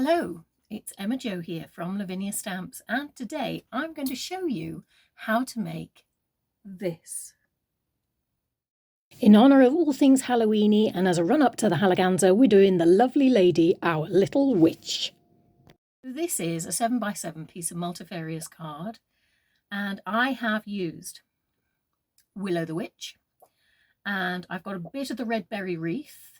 Hello, it's Emma Jo here from Lavinia Stamps, and today I'm going to show you how to make this. In honour of all things Halloweeny and as a run-up to the Hallaganza, we're doing the lovely lady, our little witch. This is a 7x7 piece of multifarious card, and I have used Willow the Witch, and I've got a bit of the red berry wreath.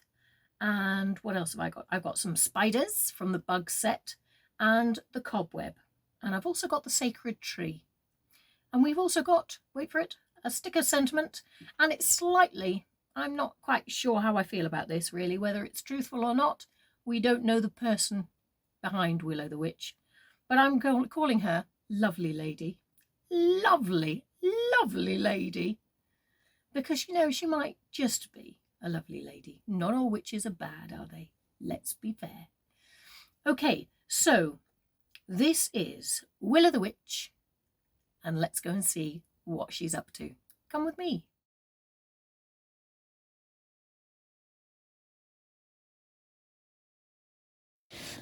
And what else have I got? I've got some spiders from the bug set and the cobweb. And I've also got the sacred tree. And we've also got, wait for it, a sticker sentiment. And it's slightly, I'm not quite sure how I feel about this really, whether it's truthful or not. We don't know the person behind Willow the Witch. But I'm calling her Lovely Lady. Lovely, lovely lady. Because, you know, she might just be a lovely lady. Not all witches are bad, are they? Let's be fair. Okay, so this is Willow the Witch, and let's go and see what she's up to. Come with me.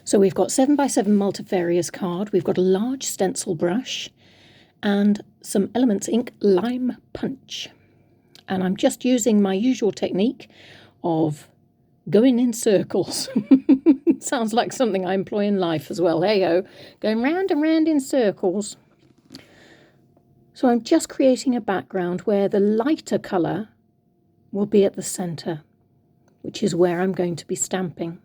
So we've got 7x7 multifarious card, we've got a large stencil brush, and some Elements Ink lime punch. And I'm just using my usual technique of going in circles. Sounds like something I employ in life as well. Hey-ho, going round and round in circles. So I'm just creating a background where the lighter colour will be at the centre, which is where I'm going to be stamping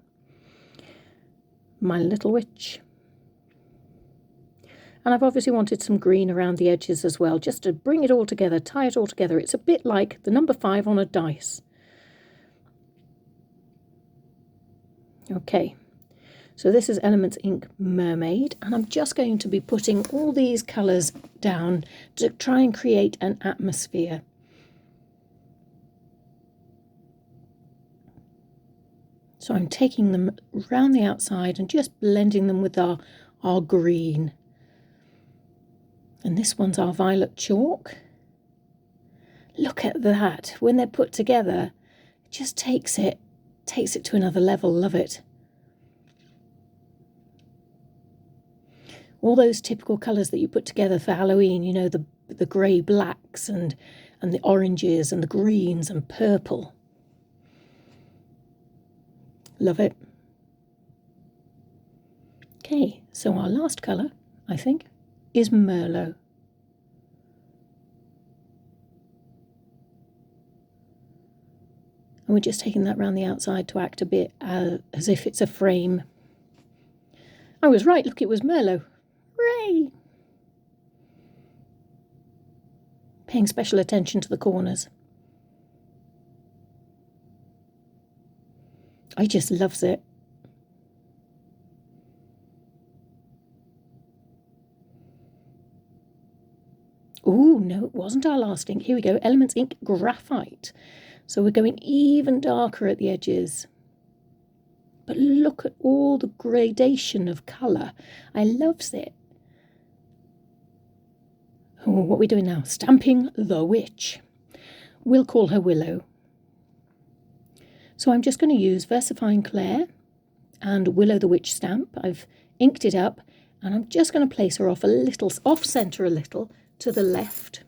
my little witch. And I've obviously wanted some green around the edges as well, just to bring it all together, tie it all together. It's a bit like the number 5 on a dice. Okay, so this is Elements Ink Mermaid, and I'm just going to be putting all these colours down to try and create an atmosphere. So I'm taking them round the outside and just blending them with our green. And this one's our violet chalk. Look at that. When they're put together, it just takes it to another level. Love it. All those typical colours that you put together for Halloween, you know, the grey blacks and the oranges and the greens and purple. Love it. Okay, so our last colour, I think, is Merlot. And we're just taking that round the outside to act a bit as if it's a frame. I was right, look, it was Merlot. Hooray! Paying special attention to the corners. I just loves it. Oh, no, it wasn't our last ink. Here we go, Elements Ink Graphite. So we're going even darker at the edges. But look at all the gradation of colour. I loves it. Oh, what are we doing now? Stamping the witch. We'll call her Willow. So I'm just going to use Versifying Claire and Willow the Witch stamp. I've inked it up, and I'm just going to place her off a little, off-centre a little, to the left.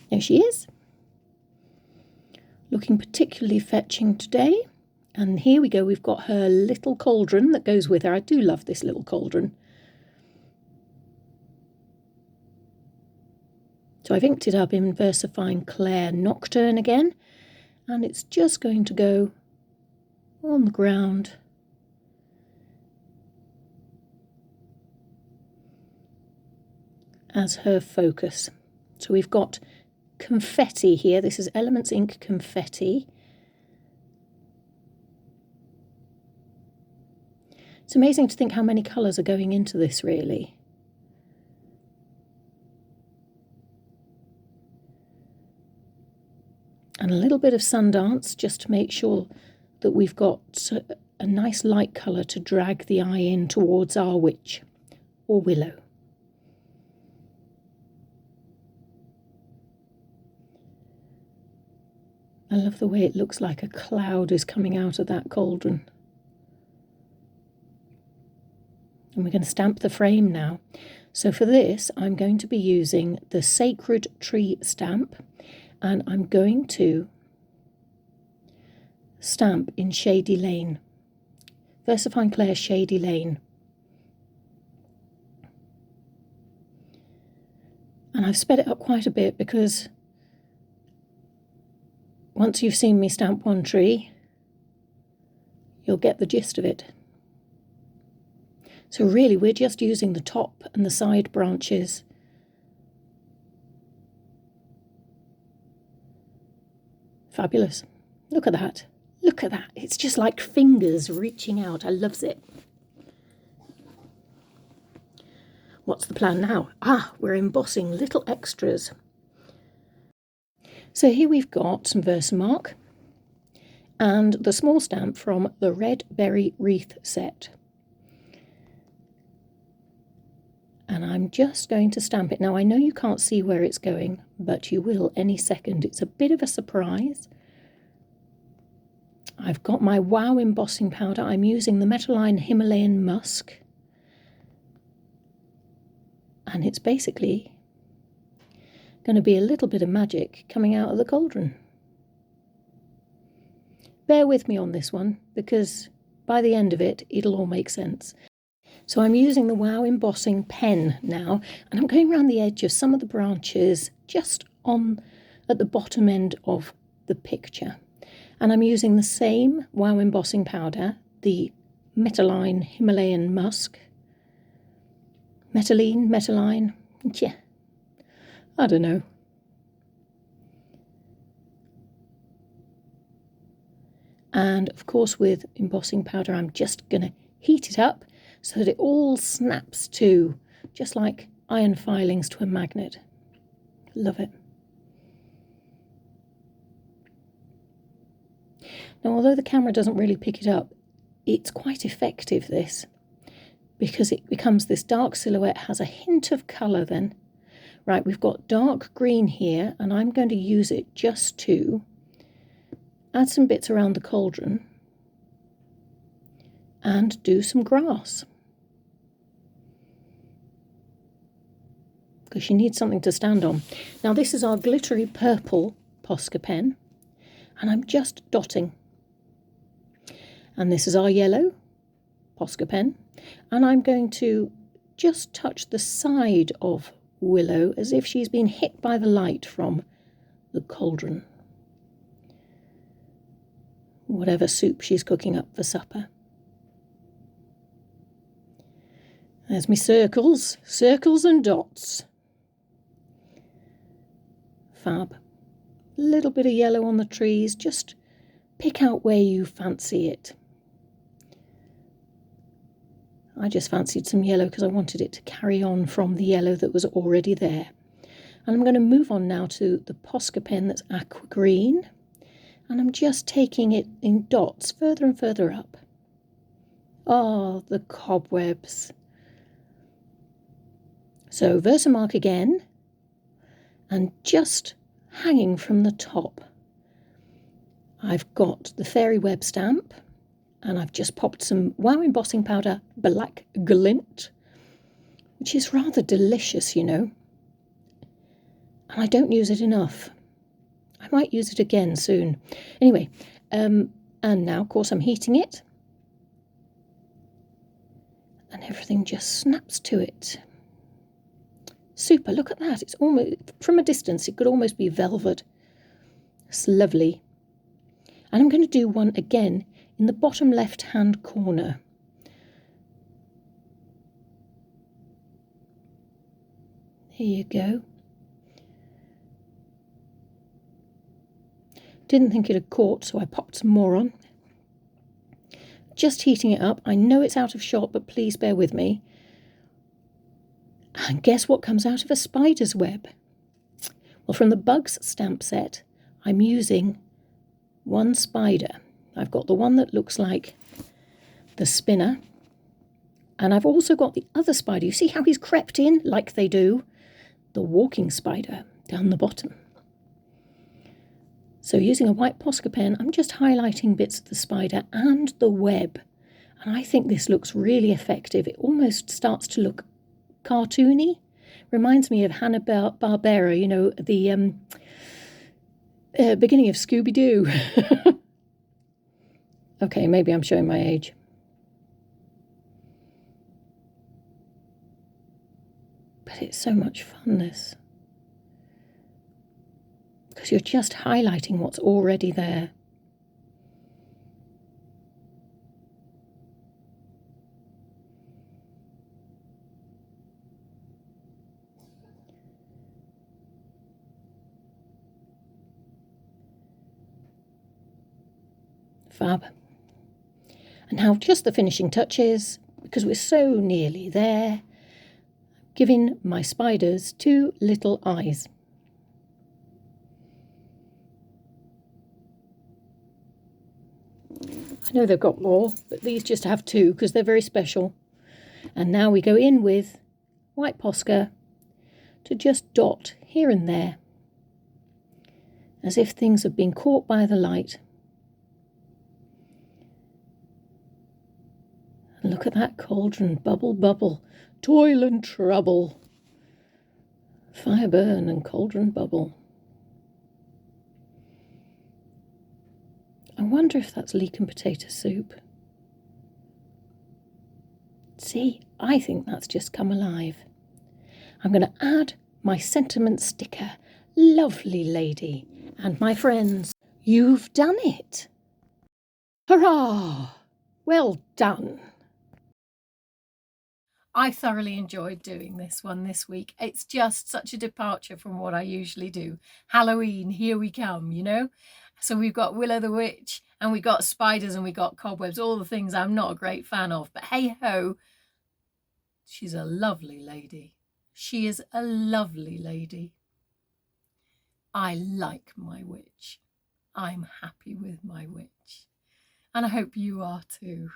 There she is, looking particularly fetching today. And here we go, we've got her little cauldron that goes with her. I do love this little cauldron. So I've inked it up in Versifying Claire Nocturne again, and it's just going to go on the ground. As her focus. So we've got Confetti here. This is Elements Ink Confetti. It's amazing to think how many colours are going into this, really. And a little bit of Sundance just to make sure that we've got a nice light colour to drag the eye in towards our witch, or Willow. I love the way it looks like a cloud is coming out of that cauldron. And we're going to stamp the frame now. So for this, I'm going to be using the Sacred Tree stamp, and I'm going to stamp in Shady Lane. VersaFine Claire Shady Lane. And I've sped it up quite a bit because once you've seen me stamp one tree, you'll get the gist of it. So really, we're just using the top and the side branches. Fabulous. Look at that. Look at that. It's just like fingers reaching out. I loves it. What's the plan now? We're embossing little extras. So here we've got some Versamark and the small stamp from the Red Berry Wreath set. And I'm just going to stamp it. Now, I know you can't see where it's going, but you will any second. It's a bit of a surprise. I've got my Wow embossing powder. I'm using the Metaline Himalayan Musk. And it's basically going to be a little bit of magic coming out of the cauldron. Bear with me on this one, because by the end of it, it'll all make sense. So I'm using the Wow embossing pen now, and I'm going around the edge of some of the branches just at the bottom end of the picture. And I'm using the same Wow embossing powder, the Metaline Himalayan Musk. Metaline, yeah, I don't know. And of course with embossing powder, I'm just going to heat it up so that it all snaps to, just like iron filings to a magnet. Love it. Now, although the camera doesn't really pick it up, it's quite effective, this, because it becomes this dark silhouette, has a hint of colour then. Right, we've got dark green here, and I'm going to use it just to add some bits around the cauldron and do some grass. Because you need something to stand on. Now, this is our glittery purple Posca pen, and I'm just dotting. And this is our yellow Posca pen, and I'm going to just touch the side of Willow as if she's been hit by the light from the cauldron. Whatever soup she's cooking up for supper. There's me circles and dots. Fab. A little bit of yellow on the trees, just pick out where you fancy it. I just fancied some yellow because I wanted it to carry on from the yellow that was already there. And I'm going to move on now to the Posca pen that's aqua green. And I'm just taking it in dots further and further up. Oh, the cobwebs. So Versamark again. And just hanging from the top, I've got the Fairy Web stamp. And I've just popped some Wow embossing powder, Black Glint, which is rather delicious, you know. And I don't use it enough. I might use it again soon. Anyway, and now, of course, I'm heating it. And everything just snaps to it. Super, look at that. It's almost, from a distance, it could almost be velvet. It's lovely. And I'm going to do one again in the bottom left-hand corner. Here you go. Didn't think it had caught, so I popped some more on. Just heating it up. I know it's out of shot, but please bear with me. And guess what comes out of a spider's web? Well, from the Bugs stamp set, I'm using one spider. I've got the one that looks like the spinner. And I've also got the other spider. You see how he's crept in, like they do? The walking spider down the bottom. So using a white Posca pen, I'm just highlighting bits of the spider and the web. And I think this looks really effective. It almost starts to look cartoony. Reminds me of Hanna-Barbera, you know, the beginning of Scooby-Doo. Okay, maybe I'm showing my age. But it's so much fun, this. Because you're just highlighting what's already there. Fab. And now just the finishing touches, because we're so nearly there, giving my spiders 2 little eyes. I know they've got more, but these just have 2 because they're very special. And now we go in with white Posca to just dot here and there, as if things have been caught by the light. And look at that cauldron, bubble, bubble, toil and trouble. Fire burn and cauldron bubble. I wonder if that's leek and potato soup. See, I think that's just come alive. I'm going to add my sentiment sticker. Lovely lady. And my friends, you've done it. Hurrah! Well done. I thoroughly enjoyed doing this one this week. It's just such a departure from what I usually do. Halloween, here we come, you know? So we've got Willow the Witch, and we got spiders, and we got cobwebs, all the things I'm not a great fan of. But hey-ho, she's a lovely lady. She is a lovely lady. I like my witch. I'm happy with my witch. And I hope you are too.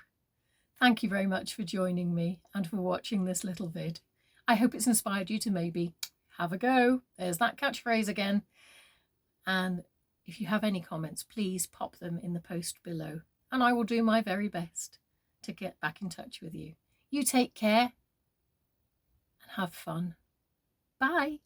Thank you very much for joining me and for watching this little vid. I hope it's inspired you to maybe have a go. There's that catchphrase again. And if you have any comments, please pop them in the post below, and I will do my very best to get back in touch with you. You take care and have fun. Bye.